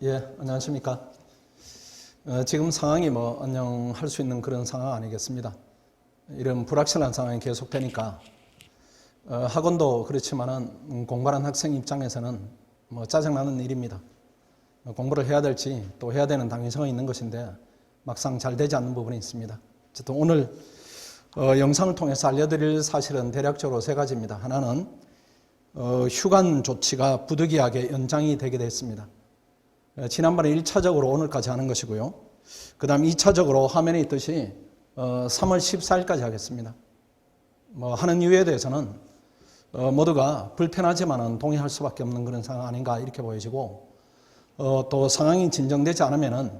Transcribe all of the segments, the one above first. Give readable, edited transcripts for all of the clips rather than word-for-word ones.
예, 안녕하십니까. 지금 상황이 안녕할 수 있는 그런 상황 아니겠습니다. 이런 불확실한 상황이 계속되니까 학원도 그렇지만은 공부하는 학생 입장에서는 짜증나는 일입니다. 공부를 해야 될지 또 해야 되는 당위성이 있는 것인데 막상 잘 되지 않는 부분이 있습니다. 어쨌든 오늘 영상을 통해서 알려드릴 사실은 대략적으로 세 가지입니다. 하나는 휴관 조치가 부득이하게 연장이 되게 됐습니다. 지난번에 1차적으로 오늘까지 하는 것이고요. 그 다음 2차적으로 화면에 있듯이 3월 14일까지 하겠습니다. 하는 이유에 대해서는 모두가 불편하지만은 동의할 수밖에 없는 그런 상황 아닌가 이렇게 보여지고, 또 상황이 진정되지 않으면은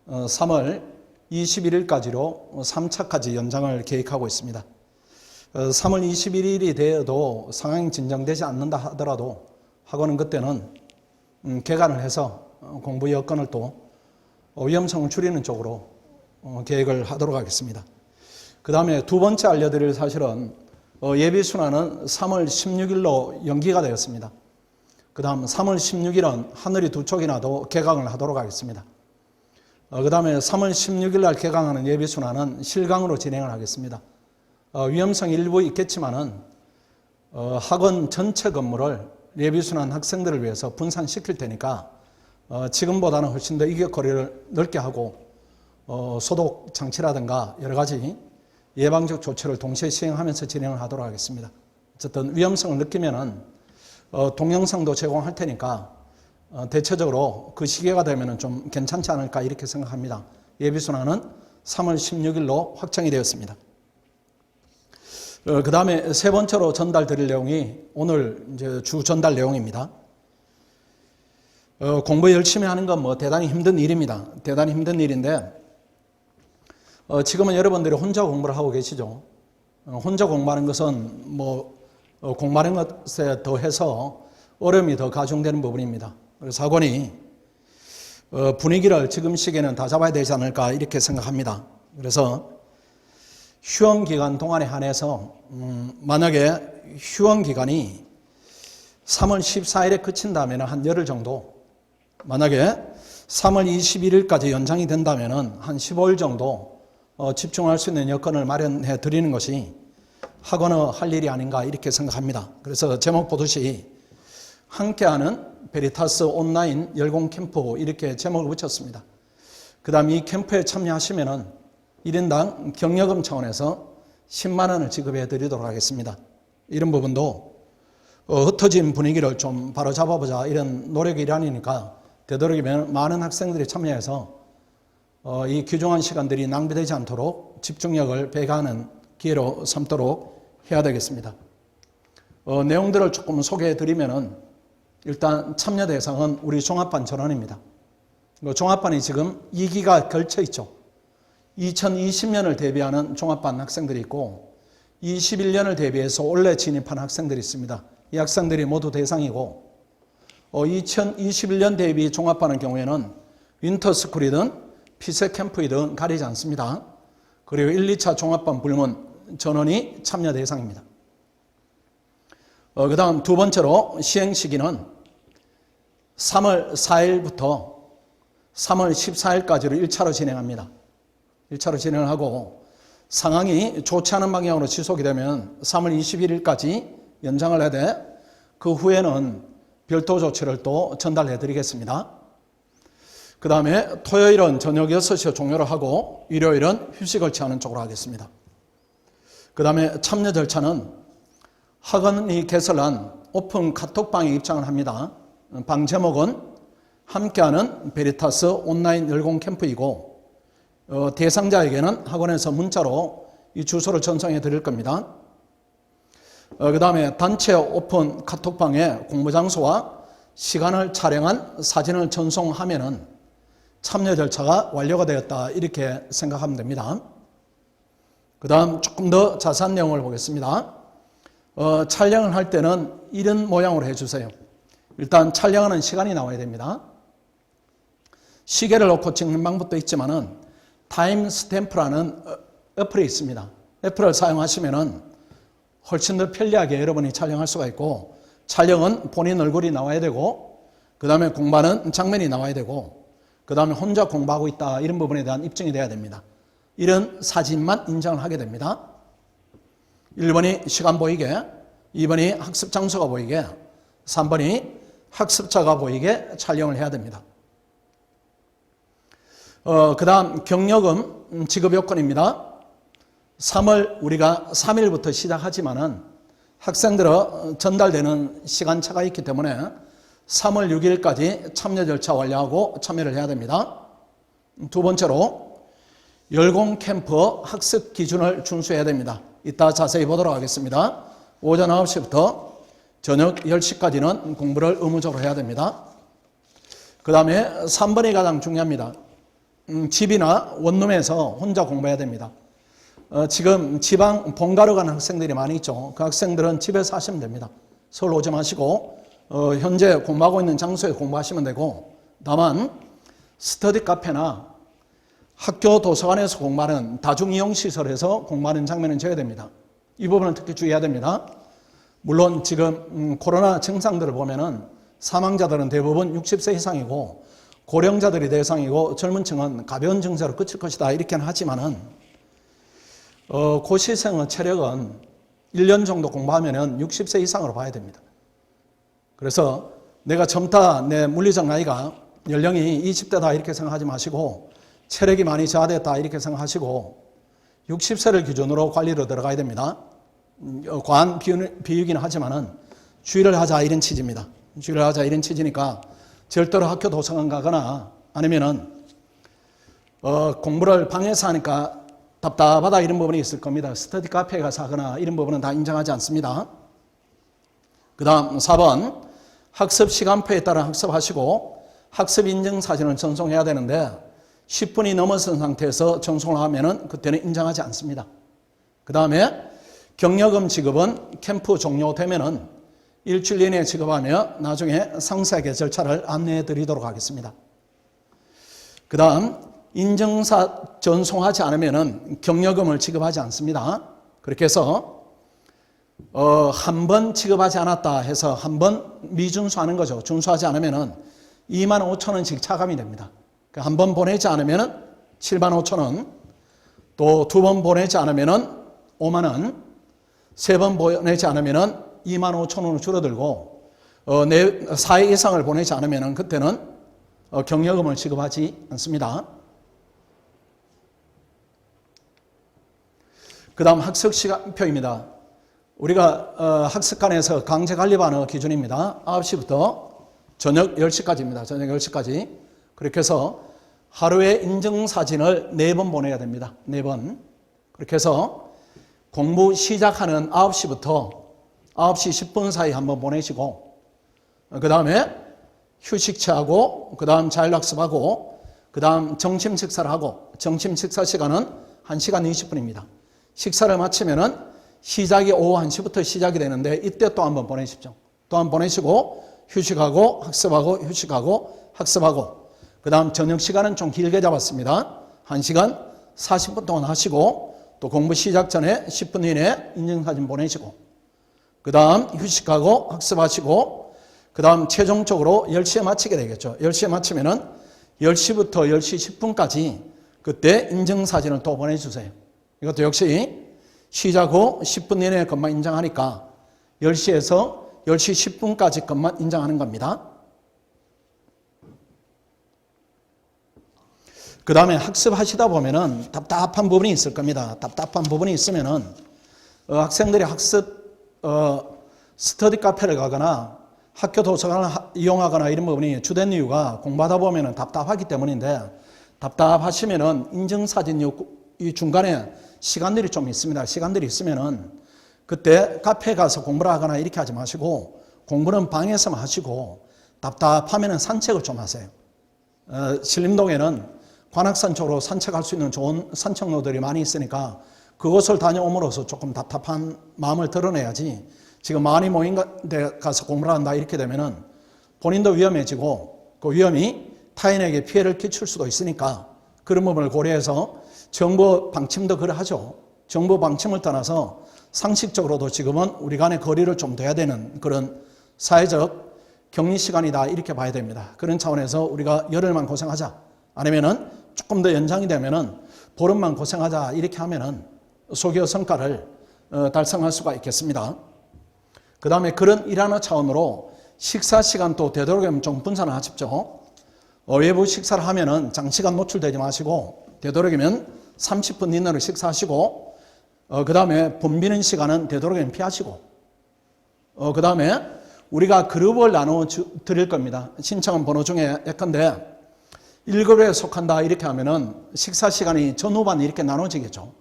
3월 21일까지로 3차까지 연장을 계획하고 있습니다. 3월 21일이 되어도 상황이 진정되지 않는다 하더라도 학원은 그때는 개관을 해서 공부 여건을 또 위험성을 줄이는 쪽으로 계획을 하도록 하겠습니다. 그 다음에 두 번째 알려드릴 사실은 예비순환은 3월 16일로 연기가 되었습니다. 그 다음 3월 16일은 하늘이 두 촉이 나도 개강을 하도록 하겠습니다. 그 다음에 3월 16일 날 개강하는 예비순환은 실강으로 진행을 하겠습니다. 위험성이 일부 있겠지만은 학원 전체 건물을 예비순환 학생들을 위해서 분산시킬 테니까 지금보다는 훨씬 더 이격거리를 넓게 하고 소독 장치라든가 여러 가지 예방적 조치를 동시에 시행하면서 진행을 하도록 하겠습니다. 어쨌든 위험성을 느끼면은 동영상도 제공할 테니까 대체적으로 그 시기가 되면은 좀 괜찮지 않을까 이렇게 생각합니다. 예비순환은 3월 16일로 확정이 되었습니다. 그 다음에 세 번째로 전달드릴 내용이 오늘 이제 주 전달 내용입니다. 공부 열심히 하는 건 대단히 힘든 일입니다. 대단히 힘든 일인데 지금은 여러분들이 혼자 공부를 하고 계시죠. 혼자 공부하는 것은 공부하는 것에 더해서 어려움이 더 가중되는 부분입니다. 그래서 학원이 분위기를 지금 시기에는 다 잡아야 되지 않을까 이렇게 생각합니다. 그래서 휴원 기간 동안에 한해서 만약에 휴원 기간이 3월 14일에 그친다면 한 열흘 정도, 만약에 3월 21일까지 연장이 된다면 한 15일 정도 집중할 수 있는 여건을 마련해 드리는 것이 학원의 할 일이 아닌가 이렇게 생각합니다. 그래서 제목 보듯이 함께하는 베리타스 온라인 열공 캠프 이렇게 제목을 붙였습니다. 그 다음 이 캠프에 참여하시면은 1인당 경력금 차원에서 10만 원을 지급해 드리도록 하겠습니다. 이런 부분도 흩어진 분위기를 좀 바로잡아보자 이런 노력의 일환이니까 되도록이면 많은 학생들이 참여해서 이 귀중한 시간들이 낭비되지 않도록 집중력을 배가하는 기회로 삼도록 해야 되겠습니다. 내용들을 조금 소개해 드리면은 일단 참여 대상은 우리 종합반 전원입니다. 종합반이 지금 2기가 걸쳐 있죠. 2020년을 대비하는 종합반 학생들이 있고 21년을 대비해서 올해 진입한 학생들이 있습니다. 이 학생들이 모두 대상이고 2021년 대비 종합반의 경우에는 윈터스쿨이든 피서캠프이든 가리지 않습니다. 그리고 1, 2차 종합반 불문 전원이 참여 대상입니다. 그 다음 두 번째로 시행 시기는 3월 4일부터 3월 14일까지로 1차로 진행합니다. 1차로 진행을 하고 상황이 좋지 않은 방향으로 지속이 되면 3월 21일까지 연장을 해야 돼. 그 후에는 별도 조치를 또 전달해 드리겠습니다. 그 다음에 토요일은 저녁 6시에 종료를 하고 일요일은 휴식을 취하는 쪽으로 하겠습니다. 그 다음에 참여 절차는 학원이 개설한 오픈 카톡방에 입장을 합니다. 방 제목은 함께하는 베리타스 온라인 열공 캠프이고 대상자에게는 학원에서 문자로 이 주소를 전송해 드릴 겁니다. 그 다음에 단체 오픈 카톡방에 공부 장소와 시간을 촬영한 사진을 전송하면은 참여 절차가 완료가 되었다 이렇게 생각하면 됩니다. 그 다음 조금 더 자세한 내용을 보겠습니다. 촬영을 할 때는 이런 모양으로 해주세요. 일단 촬영하는 시간이 나와야 됩니다. 시계를 놓고 찍는 방법도 있지만은 타임 스탬프라는 어플이 있습니다. 애플을 사용하시면은 훨씬 더 편리하게 여러분이 촬영할 수가 있고 촬영은 본인 얼굴이 나와야 되고 그 다음에 공부하는 장면이 나와야 되고, 그 다음에 혼자 공부하고 있다 이런 부분에 대한 입증이 돼야 됩니다. 이런 사진만 인정을 하게 됩니다. 1번이 시간 보이게, 2번이 학습 장소가 보이게, 3번이 학습자가 보이게 촬영을 해야 됩니다. 그 다음 경력금 지급 요건입니다. 3월 우리가 3일부터 시작하지만은 학생들은 전달되는 시간차가 있기 때문에 3월 6일까지 참여 절차 완료하고 참여를 해야 됩니다. 두 번째로 열공 캠프 학습 기준을 준수해야 됩니다. 이따 자세히 보도록 하겠습니다. 오전 9시부터 저녁 10시까지는 공부를 의무적으로 해야 됩니다. 그 다음에 3번이 가장 중요합니다. 집이나 원룸에서 혼자 공부해야 됩니다. 지금 지방 본가로 가는 학생들이 많이 있죠. 그 학생들은 집에서 하시면 됩니다. 서울 오지 마시고 현재 공부하고 있는 장소에 공부하시면 되고, 다만 스터디 카페나 학교 도서관에서 공부하는 다중이용시설에서 공부하는 장면은 져야 됩니다. 이 부분은 특히 주의해야 됩니다. 물론 지금 코로나 증상들을 보면은 사망자들은 대부분 60세 이상이고 고령자들이 대상이고 젊은 층은 가벼운 증세로 그칠 것이다 이렇게는 하지만은 고시생의 체력은 1년 정도 공부하면은 60세 이상으로 봐야 됩니다. 그래서 내가 젊다, 내 물리적 나이가 연령이 20대다 이렇게 생각하지 마시고 체력이 많이 저하됐다 이렇게 생각하시고 60세를 기준으로 관리로 들어가야 됩니다. 과한 비유기는 하지만은 주의를 하자 이런 취지입니다. 주의를 하자 이런 취지니까 절대로 학교 도서관 가거나 아니면은 공부를 방에서 하니까 답답하다 이런 부분이 있을 겁니다. 스터디 카페에 가서 하거나 이런 부분은 다 인정하지 않습니다. 그 다음 4번 학습 시간표에 따라 학습하시고 학습 인증 사진을 전송해야 되는데 10분이 넘어선 상태에서 전송을 하면은 그때는 인정하지 않습니다. 그 다음에 경력금 지급은 캠프 종료되면은 일주일 이내에 지급하며 나중에 상세하게 절차를 안내해 드리도록 하겠습니다. 그 다음 인증사 전송하지 않으면은 경력금을 지급하지 않습니다. 그렇게 해서 한 번 지급하지 않았다 해서 한 번 미준수하는 거죠. 준수하지 않으면은 25,000원씩 차감이 됩니다. 한 번 보내지 않으면은 75,000원, 또 두 번 보내지 않으면은 5만원, 세 번 보내지 않으면은 25,000원으로 줄어들고 4회 이상을 보내지 않으면은 그때는 경력금을 지급하지 않습니다. 그 다음 학습 시간표입니다. 우리가 학습관에서 강제 관리반의 기준입니다. 9시부터 저녁 10시까지입니다. 저녁 10시까지. 그렇게 해서 하루에 인증사진을 4번 보내야 됩니다. 4번. 그렇게 해서 공부 시작하는 9시부터 9시 10분 사이 한번 보내시고, 그 다음에 휴식 취하고, 그 다음 자율학습하고, 그 다음 점심 식사를 하고, 점심 식사 시간은 1시간 20분입니다. 식사를 마치면은 시작이 오후 1시부터 시작이 되는데 이때 또 한번 보내십시오. 또 한번 보내시고 휴식하고 학습하고 휴식하고 학습하고, 그 다음 저녁 시간은 좀 길게 잡았습니다. 1시간 40분 동안 하시고 또 공부 시작 전에 10분 이내에 인증사진 보내시고, 그 다음 휴식하고 학습하시고, 그 다음 최종적으로 10시에 마치게 되겠죠. 10시에 마치면은 10시부터 10시 10분까지 그때 인증사진을 또 보내주세요. 이것도 역시 시작 후 10분 이내의 것만 인정하니까 10시에서 10시 10분까지 것만 인정하는 겁니다. 그 다음에 학습하시다 보면은 답답한 부분이 있을 겁니다. 답답한 부분이 있으면은 학생들이 스터디 카페를 가거나 학교 도서관을 이용하거나 이런 부분이 주된 이유가 공부하다 보면은 답답하기 때문인데, 답답하시면은 인증사진 이 중간에 시간들이 좀 있습니다. 시간들이 있으면은 그때 카페에 가서 공부를 하거나 이렇게 하지 마시고 공부는 방에서만 하시고 답답하면은 산책을 좀 하세요. 신림동에는 관악산 쪽으로 산책할 수 있는 좋은 산책로들이 많이 있으니까 그곳을 다녀옴으로써 조금 답답한 마음을 드러내야지, 지금 많이 모인 데 가서 공부를 한다 이렇게 되면은 본인도 위험해지고 그 위험이 타인에게 피해를 끼칠 수도 있으니까 그런 부분을 고려해서 정보 방침도 그러하죠. 정보 방침을 떠나서 상식적으로도 지금은 우리 간의 거리를 좀 둬야 되는 그런 사회적 격리 시간이다 이렇게 봐야 됩니다. 그런 차원에서 우리가 열흘만 고생하자, 아니면은 조금 더 연장이 되면은 보름만 고생하자 이렇게 하면은 소기업 성과를 달성할 수가 있겠습니다. 그 다음에 그런 일하는 차원으로 식사 시간도 되도록이면 좀 분산을 하십시오. 외부 식사를 하면은 장시간 노출되지 마시고 되도록이면 30분 이내로 식사하시고, 그 다음에 붐비는 시간은 되도록이면 피하시고, 그 다음에 우리가 그룹을 나눠 드릴 겁니다. 신청한 번호 중에 예컨대 1그룹에 속한다 이렇게 하면은 식사 시간이 전후반 이렇게 나눠지겠죠.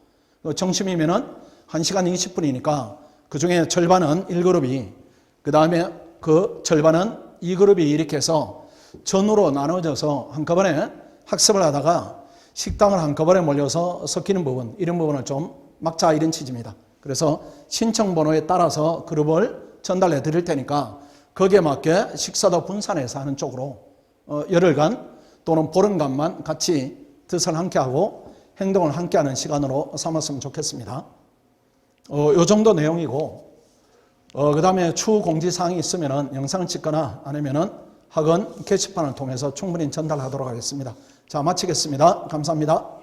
점심이면은 1시간 20분이니까 그 중에 절반은 1그룹이, 그 다음에 그 절반은 2그룹이 이렇게 해서 전후로 나눠져서 한꺼번에 학습을 하다가 식당을 한꺼번에 몰려서 섞이는 부분, 이런 부분을 좀 막자 이런 취지입니다. 그래서 신청 번호에 따라서 그룹을 전달해 드릴 테니까 거기에 맞게 식사도 분산해서 하는 쪽으로 열흘간 또는 보름간만 같이 뜻을 함께하고 행동을 함께하는 시간으로 삼았으면 좋겠습니다. 요 정도 내용이고, 그 다음에 추후 공지사항이 있으면 영상을 찍거나 아니면은 학원 게시판을 통해서 충분히 전달하도록 하겠습니다. 자, 마치겠습니다. 감사합니다.